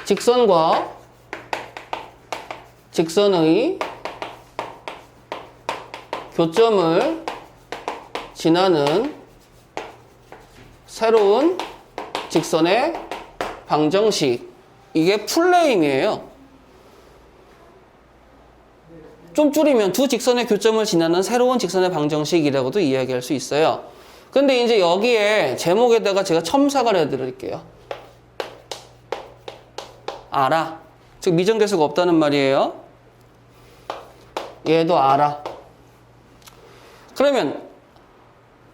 직선과 직선의 교점을 지나는 새로운 직선의 방정식. 이게 풀네임이에요. 좀 줄이면 두 직선의 교점을 지나는 새로운 직선의 방정식이라고도 이야기할 수 있어요. 근데 이제 여기에 제목에다가 제가 첨삭을 해드릴게요. 알아. 즉 미정계수가 없다는 말이에요. 얘도 알아. 그러면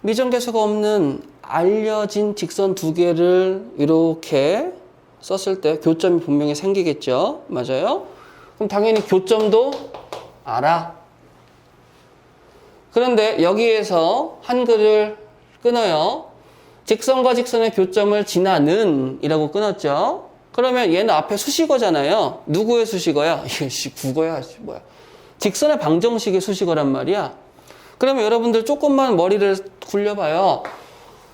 미정계수가 없는 알려진 직선 두 개를 이렇게 썼을 때 교점이 분명히 생기겠죠. 맞아요? 그럼 당연히 교점도 알아. 그런데 여기에서 한글을 끊어요. 직선과 직선의 교점을 지나는 이라고 끊었죠. 그러면 얘는 앞에 수식어잖아요. 누구의 수식어야? 이게 국어야 뭐야. 직선의 방정식의 수식어란 말이야. 그러면 여러분들 조금만 머리를 굴려봐요.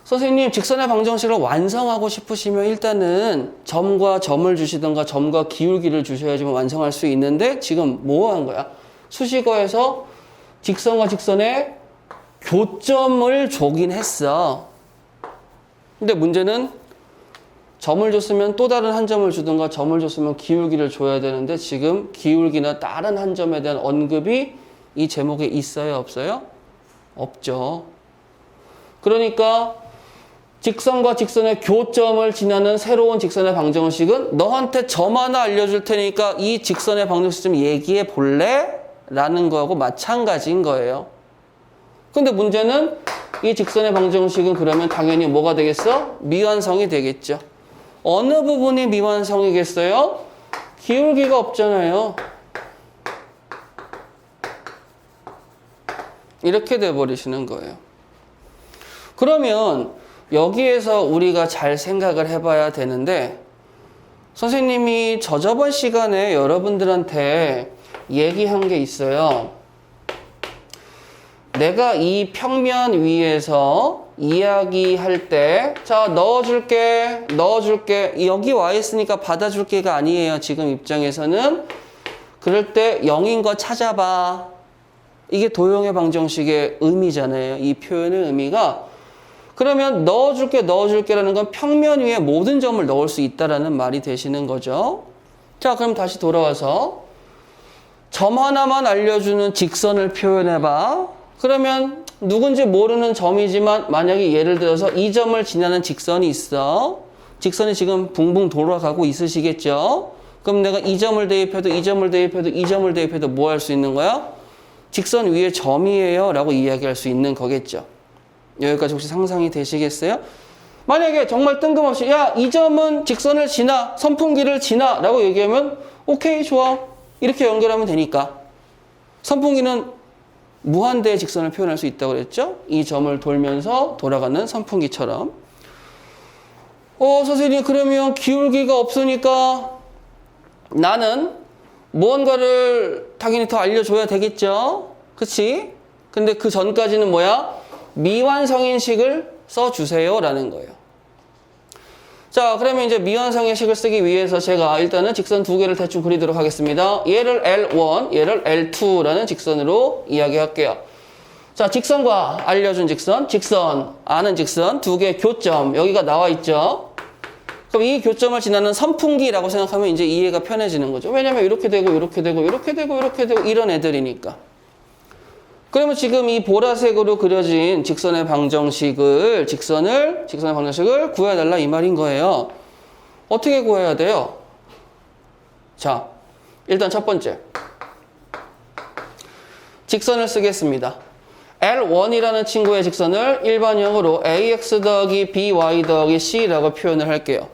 선생님, 직선의 방정식을 완성하고 싶으시면 일단은 점과 점을 주시던가 점과 기울기를 주셔야지만 완성할 수 있는데 지금 뭐 한 거야? 수식어에서 직선과 직선의 교점을 주긴 했어. 근데 문제는 점을 줬으면 또 다른 한 점을 주든가 점을 줬으면 기울기를 줘야 되는데 지금 기울기나 다른 한 점에 대한 언급이 이 제목에 있어요? 없어요? 없죠. 그러니까 직선과 직선의 교점을 지나는 새로운 직선의 방정식은 너한테 점 하나 알려줄 테니까 이 직선의 방정식 좀 얘기해 볼래? 라는 거하고 마찬가지인 거예요. 근데 문제는 이 직선의 방정식은 그러면 당연히 뭐가 되겠어? 미완성이 되겠죠. 어느 부분이 미완성이겠어요? 기울기가 없잖아요. 이렇게 돼버리시는 거예요. 그러면 여기에서 우리가 잘 생각을 해봐야 되는데 선생님이 저번 시간에 여러분들한테 얘기한 게 있어요. 내가 이 평면 위에서 이야기할 때 자 넣어줄게 여기 와 있으니까 받아줄게가 아니에요. 지금 입장에서는 그럴 때 0인 거 찾아봐. 이게 도형의 방정식의 의미잖아요. 이 표현의 의미가 그러면 넣어줄게라는 건 평면 위에 모든 점을 넣을 수 있다라는 말이 되시는 거죠. 자, 그럼 다시 돌아와서 점 하나만 알려주는 직선을 표현해봐. 그러면 누군지 모르는 점이지만 만약에 예를 들어서 이 점을 지나는 직선이 있어. 직선이 지금 붕붕 돌아가고 있으시겠죠. 그럼 내가 이 점을 대입해도 이 점을 대입해도 이 점을 대입해도 뭐 할 수 있는 거야? 직선 위에 점이에요 라고 이야기할 수 있는 거겠죠. 여기까지 혹시 상상이 되시겠어요? 만약에 정말 뜬금없이 야, 이 점은 직선을 지나, 선풍기를 지나 라고 얘기하면 오케이, 좋아. 이렇게 연결하면 되니까. 선풍기는 무한대의 직선을 표현할 수 있다고 그랬죠? 이 점을 돌면서 돌아가는 선풍기처럼. 선생님, 그러면 기울기가 없으니까 나는 무언가를 당연히 더 알려줘야 되겠죠? 그치? 근데 그 전까지는 뭐야? 미완성인 식을 써주세요 라는 거예요. 자, 그러면 이제 미완성의 식을 쓰기 위해서 제가 일단은 직선 두 개를 대충 그리도록 하겠습니다. 얘를 L1, 얘를 L2라는 직선으로 이야기할게요. 자, 직선과 알려준 직선, 아는 직선 두 개의 교점 여기가 나와 있죠. 그럼 이 교점을 지나는 선풍기라고 생각하면 이제 이해가 편해지는 거죠. 왜냐면 이렇게 되고 이렇게 되고 이렇게 되고 이렇게 되고 이런 애들이니까. 그러면 지금 이 보라색으로 그려진 직선의 방정식을 구해달라 이 말인 거예요. 어떻게 구해야 돼요? 자, 일단 첫 번째. 직선을 쓰겠습니다. L1이라는 친구의 직선을 일반형으로 ax 더하기 by 더하기 c라고 표현을 할게요.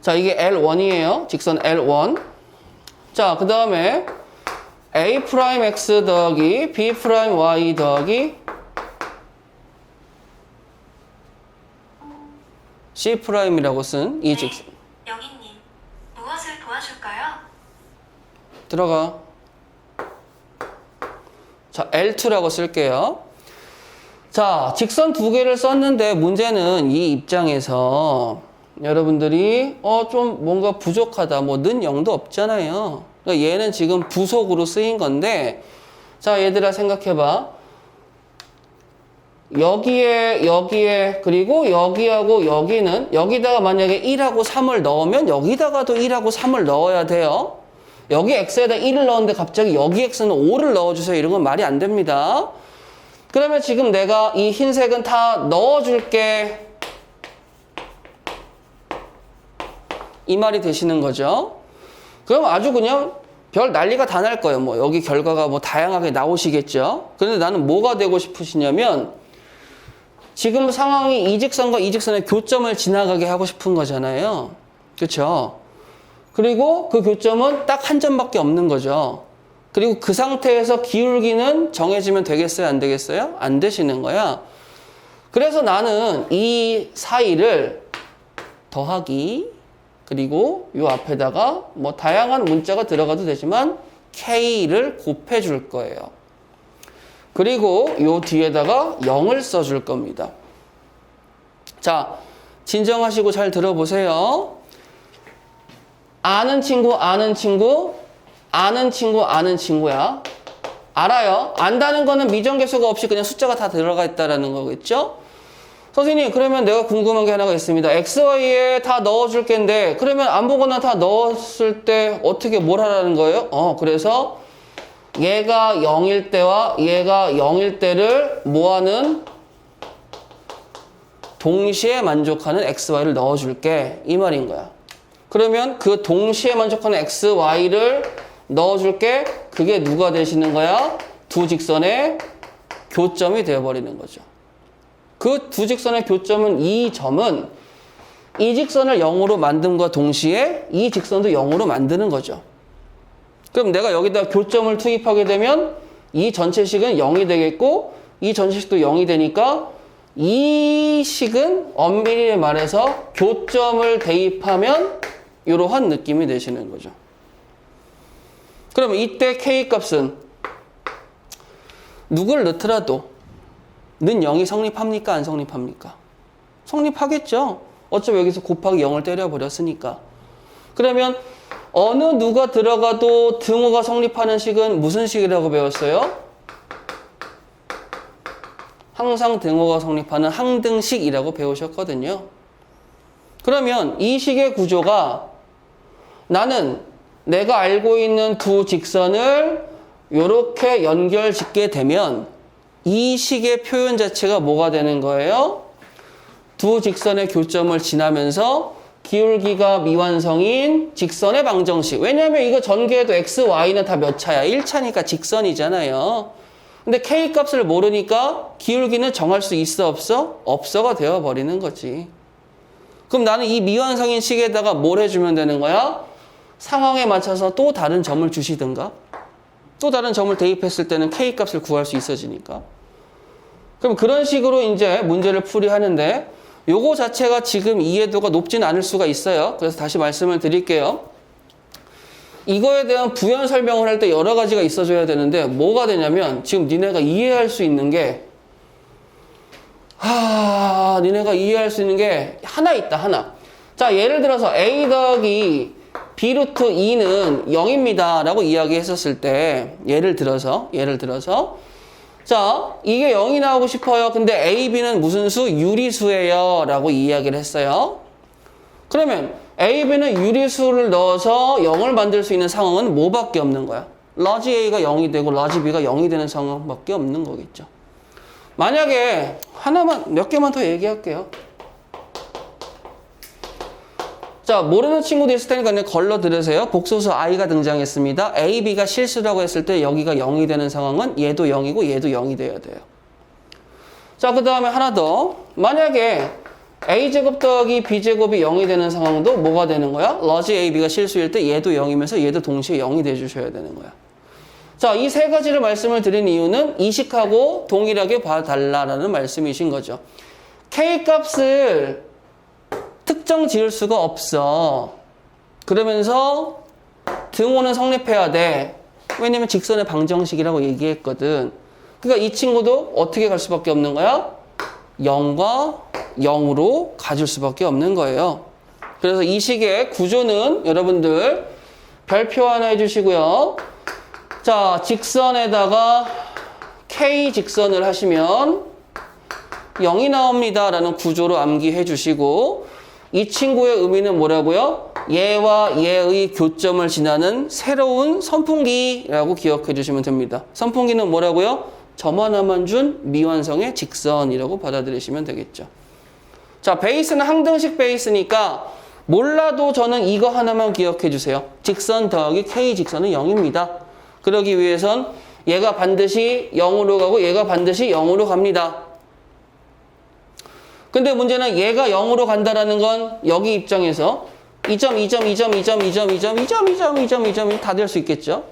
자, 이게 L1이에요. 직선 L1. 자, 그 다음에 a'x 더하기 b'y 더하기 c'이라고 쓴 이 직선. 영희님, 무엇을 도와줄까요? 들어가. 자, L2라고 쓸게요. 자, 직선 두 개를 썼는데 문제는 이 입장에서 여러분들이 좀 뭔가 부족하다. 뭐 는 0도 없잖아요. 그러니까 얘는 지금 부속으로 쓰인 건데 자, 얘들아 생각해봐. 여기에 그리고 여기하고 여기는 여기다가 만약에 1하고 3을 넣으면 여기다가도 1하고 3을 넣어야 돼요. 여기 x에다 1을 넣었는데 갑자기 여기 x는 5를 넣어주세요. 이런 건 말이 안 됩니다. 그러면 지금 내가 이 흰색은 다 넣어줄게. 이 말이 되시는 거죠. 그럼 아주 그냥 별 난리가 다 날 거예요. 뭐 여기 결과가 뭐 다양하게 나오시겠죠. 그런데 나는 뭐가 되고 싶으시냐면 지금 상황이 이 직선과 이 직선의 교점을 지나가게 하고 싶은 거잖아요. 그렇죠? 그리고 그 교점은 딱 한 점밖에 없는 거죠. 그리고 그 상태에서 기울기는 정해지면 되겠어요? 안 되겠어요? 안 되시는 거야. 그래서 나는 이 사이를 더하기 그리고 요 앞에다가 뭐 다양한 문자가 들어가도 되지만 K를 곱해 줄 거예요. 그리고 요 뒤에다가 0을 써줄 겁니다. 자, 진정하시고 잘 들어보세요. 아는 친구야. 알아요. 안다는 거는 미정계수가 없이 그냥 숫자가 다 들어가 있다라는 거겠죠? 선생님, 그러면 내가 궁금한 게 하나가 있습니다. X, Y에 다 넣어줄 텐데, 그러면 아무거나 다 넣었을 때 어떻게 뭘 하라는 거예요? 그래서 얘가 0일 때와 얘가 0일 때를 뭐하는? 동시에 만족하는 X, Y를 넣어줄게. 이 말인 거야. 그러면 그 동시에 만족하는 X, Y를 넣어줄게. 그게 누가 되시는 거야? 두 직선의 교점이 되어버리는 거죠. 그 두 직선의 교점은 이 점은 이 직선을 0으로 만듦과 동시에 이 직선도 0으로 만드는 거죠. 그럼 내가 여기다 교점을 투입하게 되면 이 전체 식은 0이 되겠고 이 전체 식도 0이 되니까 이 식은 엄밀히 말해서 교점을 대입하면 이러한 느낌이 되시는 거죠. 그러면 이때 K값은 누굴 넣더라도 는 0이 성립합니까? 안 성립합니까? 성립하겠죠. 어차피 여기서 곱하기 0을 때려버렸으니까. 그러면 어느 누가 들어가도 등호가 성립하는 식은 무슨 식이라고 배웠어요? 항상 등호가 성립하는 항등식이라고 배우셨거든요. 그러면 이 식의 구조가 나는 내가 알고 있는 두 직선을 이렇게 연결 짓게 되면 이 식의 표현 자체가 뭐가 되는 거예요? 두 직선의 교점을 지나면서 기울기가 미완성인 직선의 방정식. 왜냐하면 이거 전개해도 x, y는 다 몇 차야? 1차니까 직선이잖아요. 근데 k 값을 모르니까 기울기는 정할 수 있어 없어? 없어가 되어버리는 거지. 그럼 나는 이 미완성인 식에다가 뭘 해주면 되는 거야? 상황에 맞춰서 또 다른 점을 주시든가 또 다른 점을 대입했을 때는 k 값을 구할 수 있어지니까. 그럼 그런 식으로 이제 문제를 풀이하는데 요거 자체가 지금 이해도가 높지는 않을 수가 있어요. 그래서 다시 말씀을 드릴게요. 이거에 대한 부연 설명을 할 때 여러 가지가 있어줘야 되는데 뭐가 되냐면 지금 니네가 이해할 수 있는 게 니네가 이해할 수 있는 게 하나 있다. 하나. 자, 예를 들어서 a 더하기 b 루트 2는 0입니다 라고 이야기했었을 때 예를 들어서 자, 이게 0이 나오고 싶어요. 근데 a, b는 무슨 수? 유리수예요 라고 이야기를 했어요. 그러면 a, b는 유리수를 넣어서 0을 만들 수 있는 상황은 뭐밖에 없는 거야? 라지 a가 0이 되고 라지 b가 0이 되는 상황밖에 없는 거겠죠. 만약에 몇 개만 더 얘기할게요. 자, 모르는 친구도 있을 테니까 그냥 걸러 들으세요. 복소수 i가 등장했습니다. a, b가 실수라고 했을 때 여기가 0이 되는 상황은 얘도 0이고 얘도 0이 돼야 돼요. 자, 그 다음에 하나 더. 만약에 a제곱 더하기 b제곱이 0이 되는 상황도 뭐가 되는 거야? 러지 ab가 실수일 때 얘도 0이면서 얘도 동시에 0이 돼주셔야 되는 거야. 자, 이 세 가지를 말씀을 드린 이유는 이 식하고 동일하게 봐달라는 말씀이신 거죠. K값을 특정 지을 수가 없어. 그러면서 등호는 성립해야 돼. 왜냐면 직선의 방정식이라고 얘기했거든. 그러니까 이 친구도 어떻게 갈 수밖에 없는 거야? 0과 0으로 가줄 수밖에 없는 거예요. 그래서 이 식의 구조는 여러분들 별표 하나 해주시고요. 자, 직선에다가 K 직선을 하시면 0이 나옵니다 라는 구조로 암기해 주시고, 이 친구의 의미는 뭐라고요? 얘와 얘의 교점을 지나는 새로운 선풍기라고 기억해 주시면 됩니다. 선풍기는 뭐라고요? 점 하나만 준 미완성의 직선이라고 받아들이시면 되겠죠. 자, 베이스는 항등식 베이스니까 몰라도 저는 이거 하나만 기억해 주세요. 직선 더하기 K 직선은 0입니다. 그러기 위해선 얘가 반드시 0으로 가고 얘가 반드시 0으로 갑니다. 근데 문제는 얘가 0으로 간다라는 건 여기 입장에서 2점 다 될 수 있겠죠.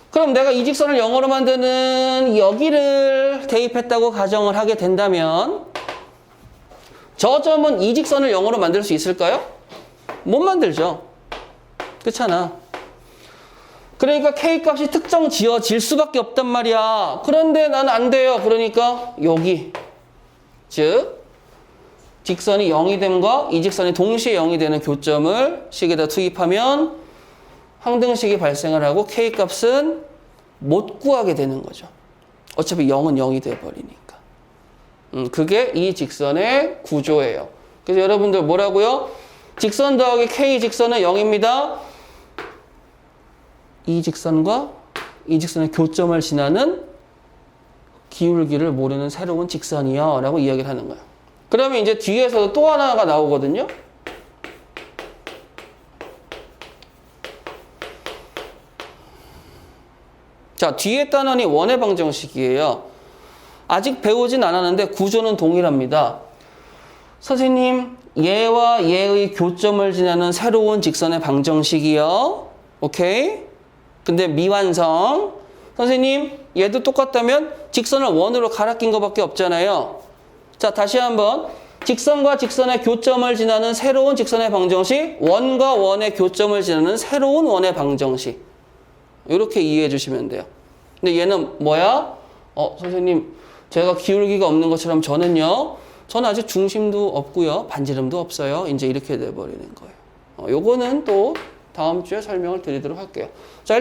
그럼 내가 이 직선을 0으로 만드는 여기를 대입했다고 가정을 하게 된다면 저 점은 이 직선을 0으로 만들 수 있을까요? 못 만들죠. 그렇잖아. 그러니까 K값이 특정 지어질 수밖에 없단 말이야. 그런데 난 안 돼요. 그러니까 여기, 즉 직선이 0이 됨과 이 직선이 동시에 0이 되는 교점을 식에다 투입하면 항등식이 발생을 하고 K값은 못 구하게 되는 거죠. 어차피 0은 0이 돼버리니까. 그게 이 직선의 구조예요. 그래서 여러분들 뭐라고요? 직선 더하기 K 직선은 0입니다. 이 직선과 이 직선의 교점을 지나는 기울기를 모르는 새로운 직선이요 라고 이야기를 하는 거예요. 그러면 이제 뒤에서도 또 하나가 나오거든요. 자, 뒤에 단원이 원의 방정식이에요. 아직 배우진 않았는데 구조는 동일합니다. 선생님, 얘와 얘의 교점을 지나는 새로운 직선의 방정식이요. 오케이? 근데 미완성. 선생님, 얘도 똑같다면 직선을 원으로 갈아 낀 것밖에 없잖아요. 자, 다시 한번. 직선과 직선의 교점을 지나는 새로운 직선의 방정식, 원과 원의 교점을 지나는 새로운 원의 방정식. 이렇게 이해해 주시면 돼요. 근데 얘는 뭐야? 선생님, 제가 기울기가 없는 것처럼 저는 아직 중심도 없고요. 반지름도 없어요. 이제 이렇게 돼버리는 거예요. 요거는 또 다음 주에 설명을 드리도록 할게요. 자,